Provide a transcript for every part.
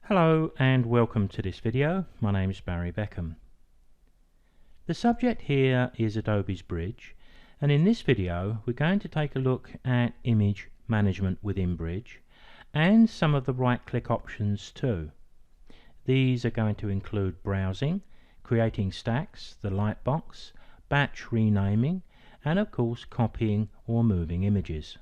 Hello and welcome to this video. My name is Beckham. The subject here is Adobe's Bridge, and in this video we're going to take a look at image management within Bridge and some of the right-click options too. These are going to include browsing, creating stacks, the lightbox, batch renaming, and of course copying or moving images.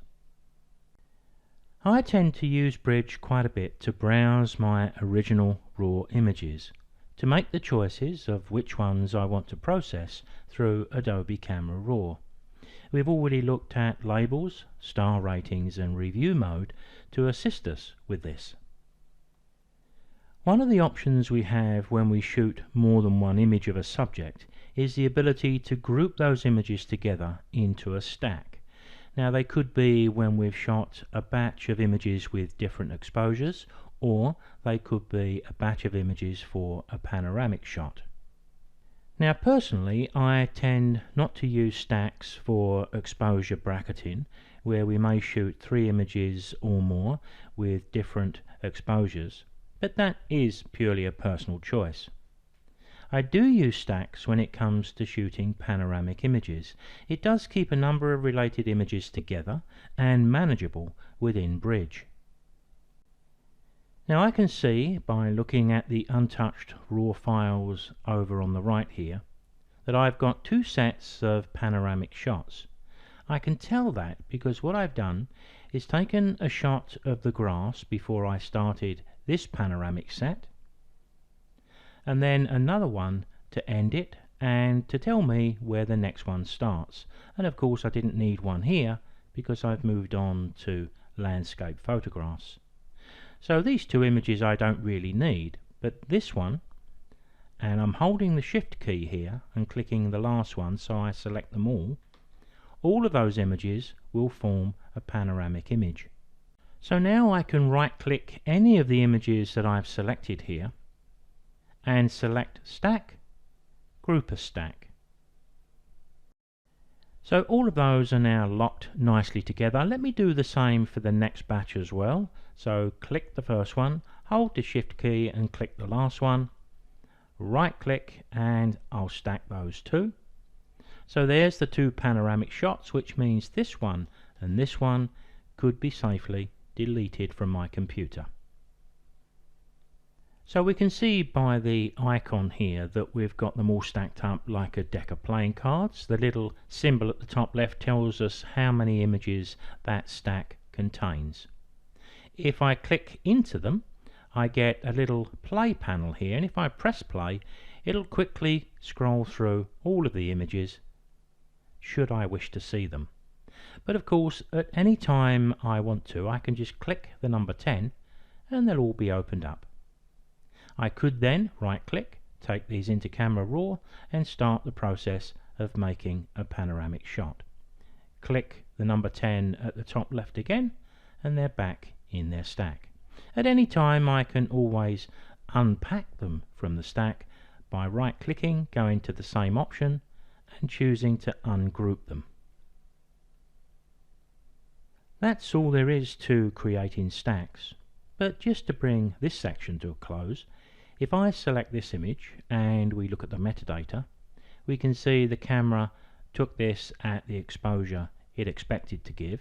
I tend to use Bridge quite a bit to browse my original raw images, to make the choices of which ones I want to process through Adobe Camera Raw. We've already looked at labels, star ratings and review mode to assist us with this. One of the options we have when we shoot more than one image of a subject is the ability to group those images together into a stack. Now they could be when we've shot a batch of images with different exposures, or they could be a batch of images for a panoramic shot. Now personally I tend not to use stacks for exposure bracketing, where we may shoot 3 images or more with different exposures, but that is purely a personal choice. I do use stacks when it comes to shooting panoramic images. It does keep a number of related images together and manageable within Bridge. Now I can see by looking at the untouched raw files over on the right here that I've got 2 sets of panoramic shots. I can tell that because what I've done is taken a shot of the grass before I started this panoramic set, and then another one to end it and to tell me where the next one starts. And of course I didn't need one here because I've moved on to landscape photographs. So these 2 images I don't really need, but this one, and I'm holding the shift key here and clicking the last one so I select them all of those images will form a panoramic image. So now I can right click any of the images that I've selected here and select Stack, Group a Stack. So all of those are now locked nicely together. Let me do the same for the next batch as well. So click the first one, hold the Shift key and click the last one, right click, and I'll stack those 2. So there's the 2 panoramic shots, which means this one and this one could be safely deleted from my computer. So we can see by the icon here that we've got them all stacked up like a deck of playing cards. The little symbol at the top left tells us how many images that stack contains. If I click into them, I get a little play panel here, and if I press play, it'll quickly scroll through all of the images should I wish to see them. But of course at any time I want to, I can just click the number 10 and they'll all be opened up. I could then right click, take these into Camera Raw and start the process of making a panoramic shot. Click the number 10 at the top left again and they're back in their stack. At any time I can always unpack them from the stack by right clicking, going to the same option and choosing to ungroup them. That's all there is to creating stacks. But just to bring this section to a close, if I select this image and we look at the metadata, we can see the camera took this at the exposure it expected to give.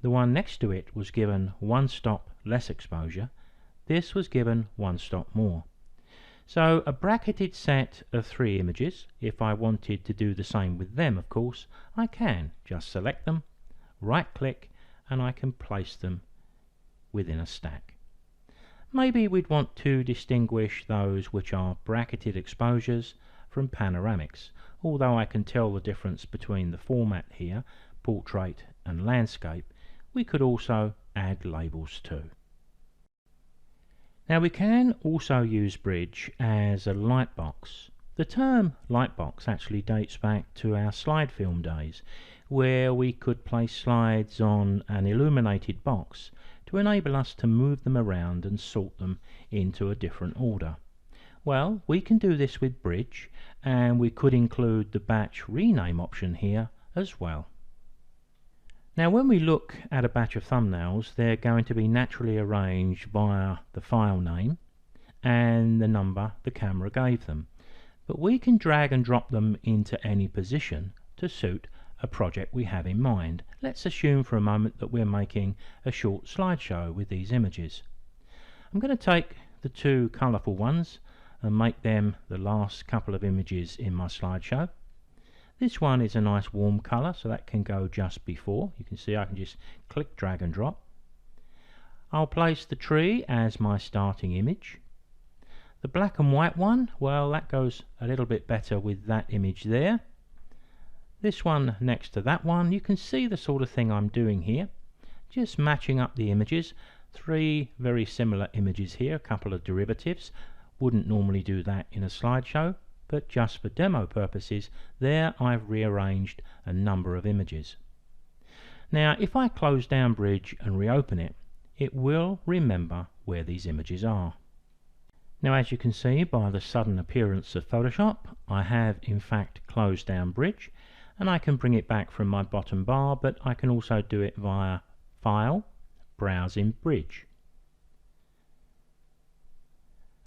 The one next to it was given 1 stop less exposure. This was given 1 stop more. So a bracketed set of 3 images, if I wanted to do the same with them, of course, I can just select them, right click, and I can place them within a stack. Maybe we'd want to distinguish those which are bracketed exposures from panoramics, although I can tell the difference between the format here, portrait and landscape. We could also add labels too. Now we can also use Bridge as a lightbox. The term lightbox actually dates back to our slide film days, where we could place slides on an illuminated box to enable us to move them around and sort them into a different order. Well, we can do this with Bridge, and we could include the batch rename option here as well. Now when we look at a batch of thumbnails, they're going to be naturally arranged via the file name and the number the camera gave them. But we can drag and drop them into any position to suit a project we have in mind. Let's assume for a moment that we're making a short slideshow with these images. I'm going to take the two colourful ones and make them the last couple of images in my slideshow. This one is a nice warm colour, so that can go just before. You can see I can just click, drag and drop. I'll place the tree as my starting image. The black and white one, well, that goes a little bit better with that image there. This one next to that one, you can see the sort of thing I'm doing here. Just matching up the images. Three very similar images here, a couple of derivatives. Wouldn't normally do that in a slideshow, but just for demo purposes, there I've rearranged a number of images. Now if I close down Bridge and reopen it, it will remember where these images are. Now as you can see by the sudden appearance of Photoshop, I have in fact closed down Bridge, and I can bring it back from my bottom bar, but I can also do it via File, Browse in Bridge.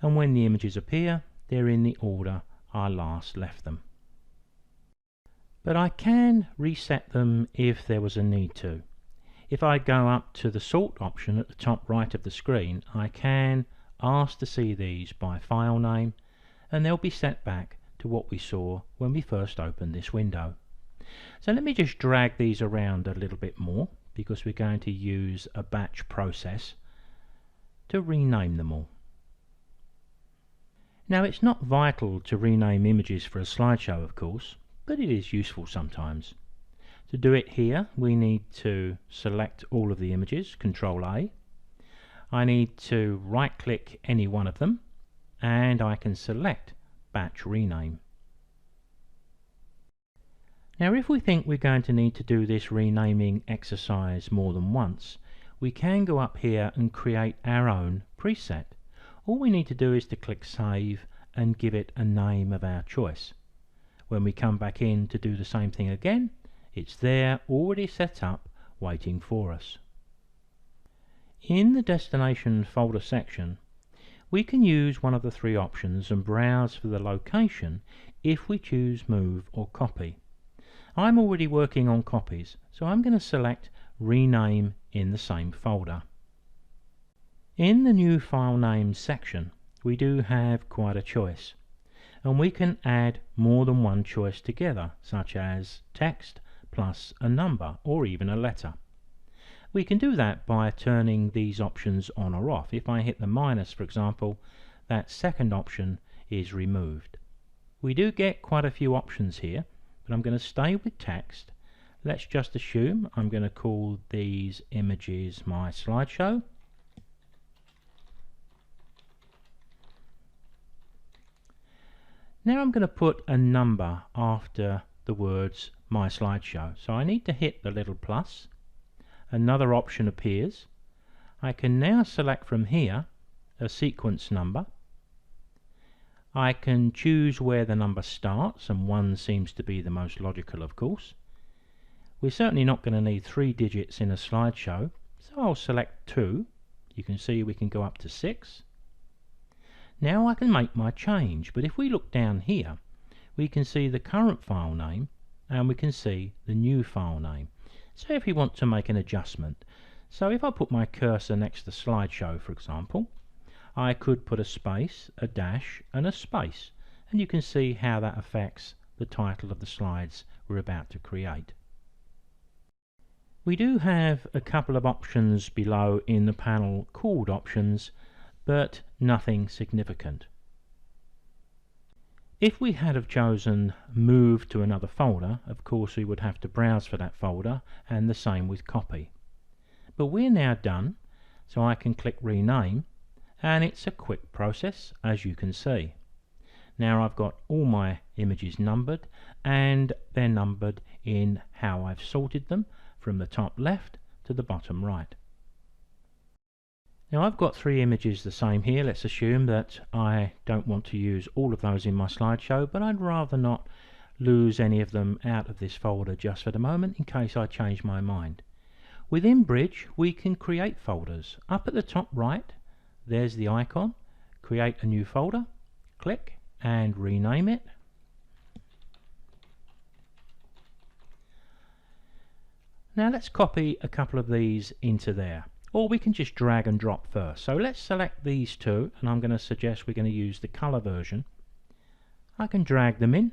And when the images appear, they're in the order I last left them. But I can reset them if there was a need to. If I go up to the sort option at the top right of the screen, I can ask to see these by file name, and they'll be set back to what we saw when we first opened this window. So let me just drag these around a little bit more, because we're going to use a batch process to rename them all. Now it's not vital to rename images for a slideshow, of course, but it is useful sometimes. To do it here, we need to select all of the images, Control A. I need to right-click any one of them, and I can select Batch Rename. Now if we think we're going to need to do this renaming exercise more than once, we can go up here and create our own preset. All we need to do is to click Save and give it a name of our choice. When we come back in to do the same thing again, it's there already set up waiting for us. In the Destination Folder section, we can use one of the three options and browse for the location if we choose Move or Copy. I'm already working on copies, so I'm going to select Rename in the same folder. In the New File Names section, we do have quite a choice, and we can add more than one choice together, such as text plus a number or even a letter. We can do that by turning these options on or off. If I hit the minus, for example, that second option is removed. We do get quite a few options here, but I'm going to stay with text. Let's just assume I'm going to call these images my slideshow. Now I'm going to put a number after the words my slideshow. So I need to hit the little plus. Another option appears. I can now select from here a sequence number. I can choose where the number starts, and 1 seems to be the most logical, of course. We're certainly not going to need 3 digits in a slideshow, so I'll select 2. You can see we can go up to 6. Now I can make my change, but if we look down here, we can see the current file name and we can see the new file name. So if we want to make an adjustment, so if I put my cursor next to slideshow, for example, I could put a space, a dash and a space, and you can see how that affects the title of the slides we're about to create. We do have a couple of options below in the panel called options, but nothing significant. If we had have chosen move to another folder, of course we would have to browse for that folder, and the same with copy. But we're now done, so I can click rename, and it's a quick process, as you can see. Now I've got all my images numbered, and they're numbered in how I've sorted them from the top left to the bottom right. Now I've got 3 images the same here. Let's assume that I don't want to use all of those in my slideshow, but I'd rather not lose any of them out of this folder just for the moment in case I change my mind. Within Bridge we can create folders. Up at the top right there's the icon, create a new folder, click and rename it. Now let's copy a couple of these into there, or we can just drag and drop first. So let's select these two, and I'm going to suggest we're going to use the color version. I can drag them in,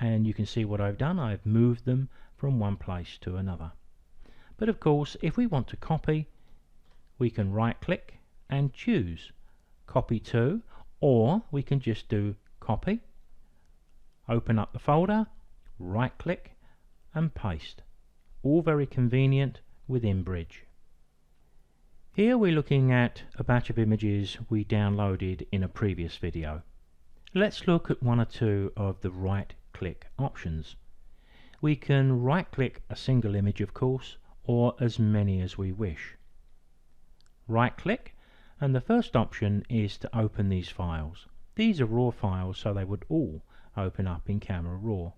and you can see what I've done. I've moved them from one place to another. But of course, if we want to copy, we can right click and choose copy to, or we can just do copy, open up the folder, right click and paste. All very convenient within Bridge. Here we're looking at a batch of images we downloaded in a previous video. Let's look at one or two of the right click options. We can right click a single image, of course, or as many as we wish. Right click, and the first option is to open these files. These are raw files, so they would all open up in Camera Raw.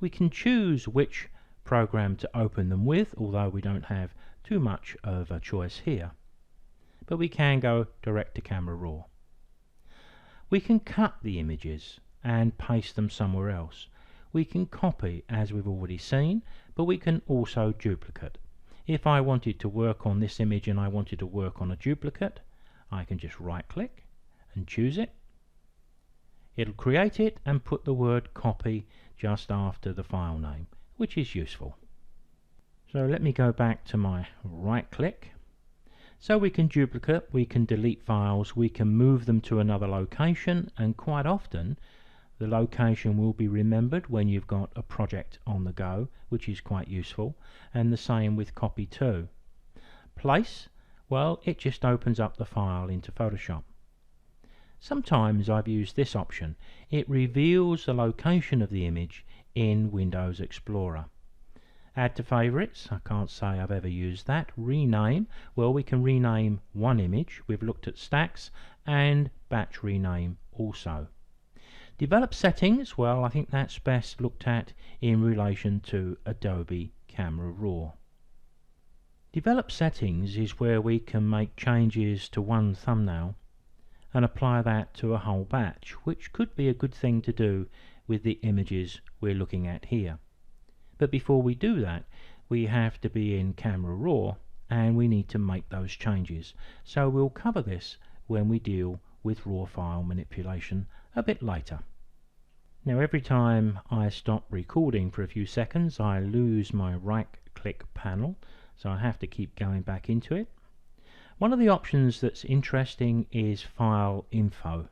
We can choose which program to open them with, although we don't have too much of a choice here. But we can go direct to Camera Raw. We can cut the images and paste them somewhere else. We can copy, as we've already seen, but we can also duplicate. If I wanted to work on this image and I wanted to work on a duplicate, I can just right click and choose it. It'll create it and put the word copy just after the file name, which is useful. So let me go back to my right click. So we can duplicate, we can delete files, we can move them to another location, and quite often the location will be remembered when you've got a project on the go, which is quite useful, and the same with copy to. Place, well, it just opens up the file into Photoshop. Sometimes I've used this option. It reveals the location of the image in Windows Explorer. Add to favorites, I can't say I've ever used that. Rename, well, we can rename one image. We've looked at stacks, and batch rename also. Develop settings, well, I think that's best looked at in relation to Adobe Camera Raw. Develop settings is where we can make changes to one thumbnail and apply that to a whole batch, which could be a good thing to do with the images we're looking at here. But before we do that, we have to be in Camera Raw and we need to make those changes. So we'll cover this when we deal with raw file manipulation a bit later. Now every time I stop recording for a few seconds, I lose my right click panel, so I have to keep going back into it. One of the options that's interesting is File Info.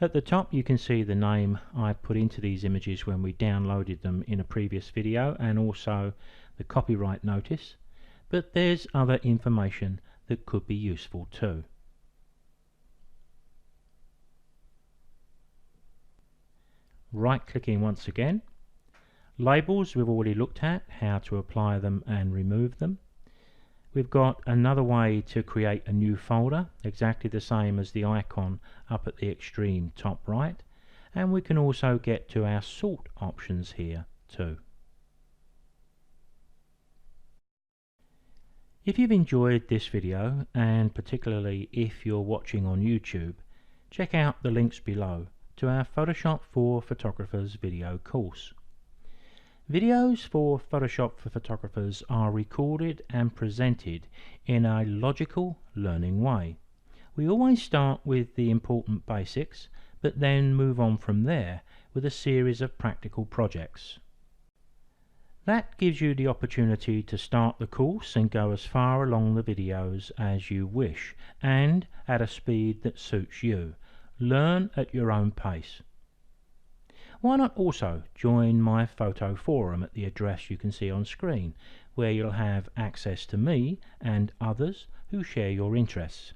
At the top you can see the name I put into these images when we downloaded them in a previous video, and also the copyright notice, but there's other information that could be useful too. Right clicking once again. Labels we've already looked at, how to apply them and remove them. We've got another way to create a new folder, exactly the same as the icon up at the extreme top right, and we can also get to our sort options here too. If you've enjoyed this video, and particularly if you're watching on YouTube, check out the links below to our Photoshop for Photographers video course. Videos for Photoshop for Photographers are recorded and presented in a logical learning way. We always start with the important basics, but then move on from there with a series of practical projects. That gives you the opportunity to start the course and go as far along the videos as you wish, and at a speed that suits you. Learn at your own pace. Why not also join my photo forum at the address you can see on screen, where you'll have access to me and others who share your interests.